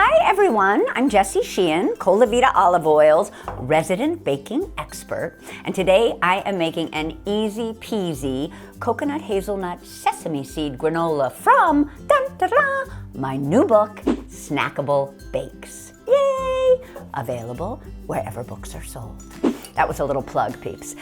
Hi everyone, I'm Jessie Sheehan, Colavita Olive Oil's resident baking expert, and today I am making an easy peasy coconut hazelnut sesame seed granola from my new book, Snackable Bakes. Yay! Available wherever books are sold. That was a little plug, peeps.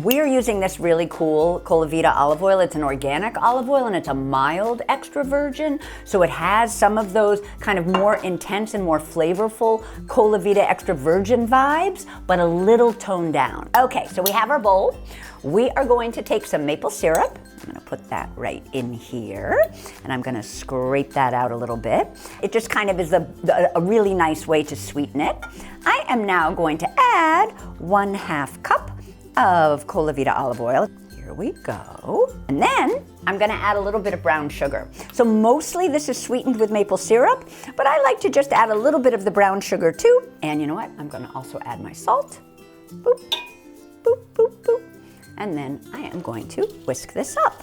We're using this really cool Colavita olive oil. It's an organic olive oil and it's a mild extra virgin. So it has some of those kind of more intense and more flavorful Colavita extra virgin vibes, but a little toned down. Okay, so we have our bowl. We are going to take some maple syrup. I'm gonna put that right in here, and I'm gonna scrape that out a little bit. It just kind of is a really nice way to sweeten it. I am now going to add 1/2 cup of Colavita olive oil. Here we go. And then I'm gonna add a little bit of brown sugar. So mostly this is sweetened with maple syrup, but I like to just add a little bit of the brown sugar too. And you know what? I'm gonna also add my salt. Boop, boop, boop, boop. And then I am going to whisk this up.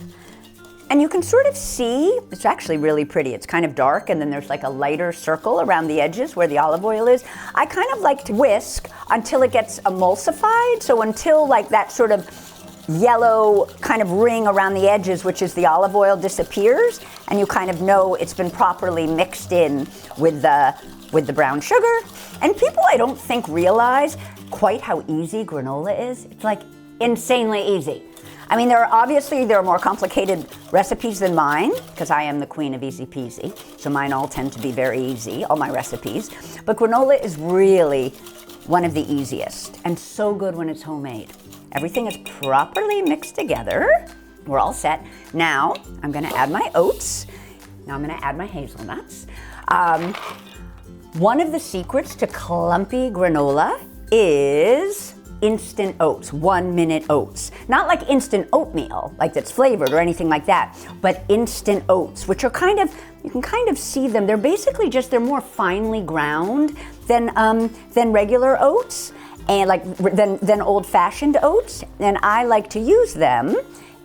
And you can sort of see, it's actually really pretty. It's kind of dark and then there's like a lighter circle around the edges where the olive oil is. I kind of like to whisk until it gets emulsified. So until like that sort of yellow kind of ring around the edges, which is the olive oil, disappears. And you kind of know it's been properly mixed in with the brown sugar. And people I don't think realize quite how easy granola is. It's like insanely easy. I mean, there are more complicated recipes than mine, because I am the queen of easy peasy. So mine all tend to be very easy, all my recipes. But granola is really one of the easiest, and so good when it's homemade. Everything is properly mixed together. We're all set. Now, I'm gonna add my oats. Now I'm gonna add my hazelnuts. One of the secrets to clumpy granola is instant oats, 1-minute oats. Not like instant oatmeal, like that's flavored or anything like that, but instant oats, which are kind of, you can kind of see them. They're basically just, they're more finely ground than regular oats and than old-fashioned oats. And I like to use them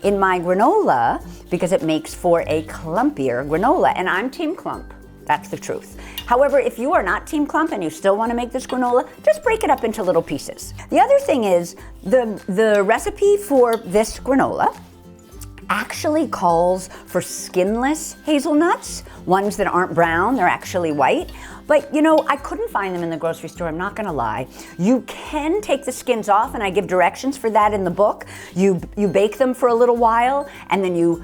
in my granola because it makes for a clumpier granola. And I'm team clump. That's the truth. However, if you are not team clump and you still want to make this granola, just break it up into little pieces. The other thing is the recipe for this granola actually calls for skinless hazelnuts, ones that aren't brown, they're actually white. But you know, I couldn't find them in the grocery store, I'm not gonna lie. You can take the skins off, and I give directions for that in the book. You bake them for a little while, and then you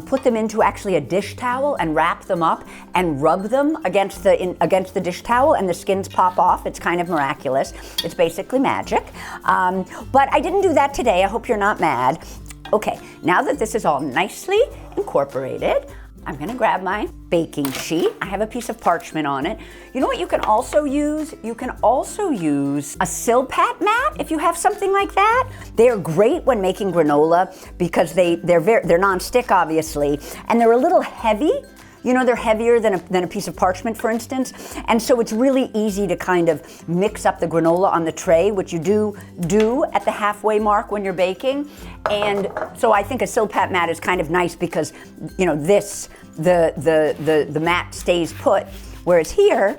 put them into actually a dish towel and wrap them up and rub them against the dish towel, and the skins pop off. It's kind of miraculous. It's basically magic. But I didn't do that today. I hope you're not mad. Okay, now that this is all nicely incorporated, I'm gonna grab my baking sheet. I have a piece of parchment on it. You know what you can also use? You can also use a Silpat mat if you have something like that. They're great when making granola because they're non-stick, obviously, and they're a little heavy. You know, they're heavier than a piece of parchment, for instance. And so it's really easy to kind of mix up the granola on the tray, which you do at the halfway mark when you're baking. And so I think a Silpat mat is kind of nice because, you know, the mat stays put. Whereas here,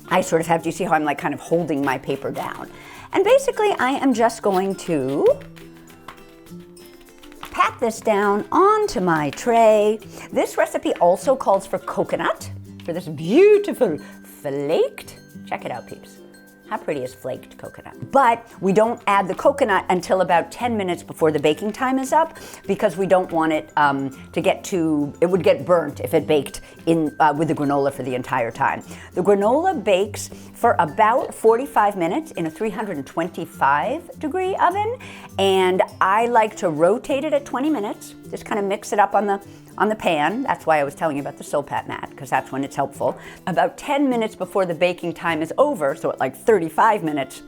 I sort of have, do you see how I'm like kind of holding my paper down? And basically I am just going to pat this down onto my tray. This recipe also calls for coconut, for this beautiful flaked, check it out, peeps. How pretty is flaked coconut? But we don't add the coconut until about 10 minutes before the baking time is up because we don't want it to get too, it would get burnt if it baked in with the granola for the entire time. The granola bakes for about 45 minutes in a 325-degree oven, and I like to rotate it at 20 minutes, just kind of mix it up on the pan. That's why I was telling you about the Silpat mat, because that's when it's helpful. About 10 minutes before the baking time is over, so at like 35 minutes,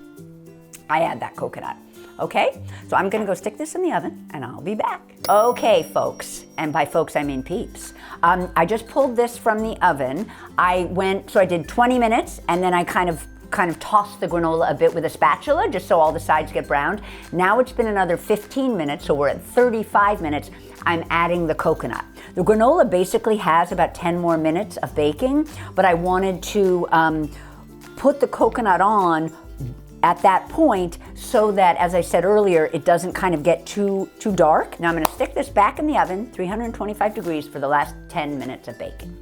I add that coconut. Okay, so I'm gonna go stick this in the oven and I'll be back. Okay, folks, and by folks I mean peeps. I just pulled this from the oven. I did 20 minutes and then I kind of tossed the granola a bit with a spatula just so all the sides get browned. Now it's been another 15 minutes, so we're at 35 minutes. I'm adding the coconut. The granola basically has about 10 more minutes of baking, but I wanted to put the coconut on at that point so that, as I said earlier, it doesn't kind of get too dark. Now I'm gonna stick this back in the oven, 325 degrees for the last 10 minutes of baking.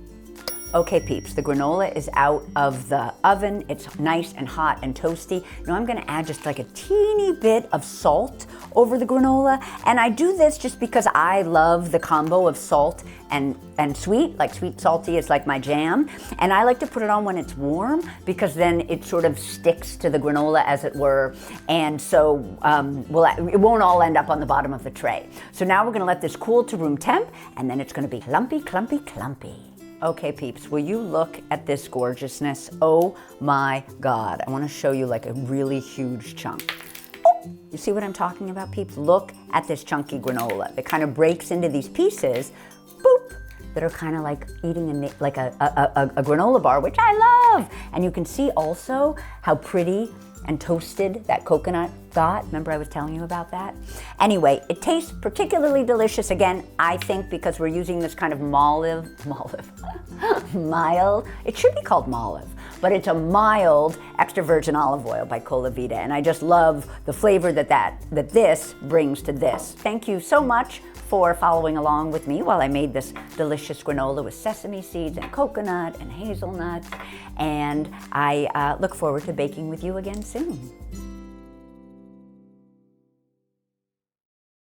Okay peeps, the granola is out of the oven. It's nice and hot and toasty. Now I'm gonna add just like a teeny bit of salt over the granola. And I do this just because I love the combo of salt and sweet, like sweet salty is like my jam. And I like to put it on when it's warm because then it sort of sticks to the granola as it were. And so it won't all end up on the bottom of the tray. So now we're gonna let this cool to room temp and then it's gonna be clumpy, clumpy, clumpy. Okay peeps, will you look at this gorgeousness? Oh my God, I wanna show you like a really huge chunk. Oh, you see what I'm talking about peeps? Look at this chunky granola that kind of breaks into these pieces, boop, that are kind of like eating like a granola bar, which I love. And you can see also how pretty and toasted that coconut got. Remember I was telling you about that? Anyway, it tastes particularly delicious, again, I think because we're using this kind of mild, it should be called Molive, but it's a mild extra virgin olive oil by Colavita, and I just love the flavor that this brings to this. Thank you so much for following along with me while I made this delicious granola with sesame seeds and coconut and hazelnuts, and I look forward to baking with you again soon.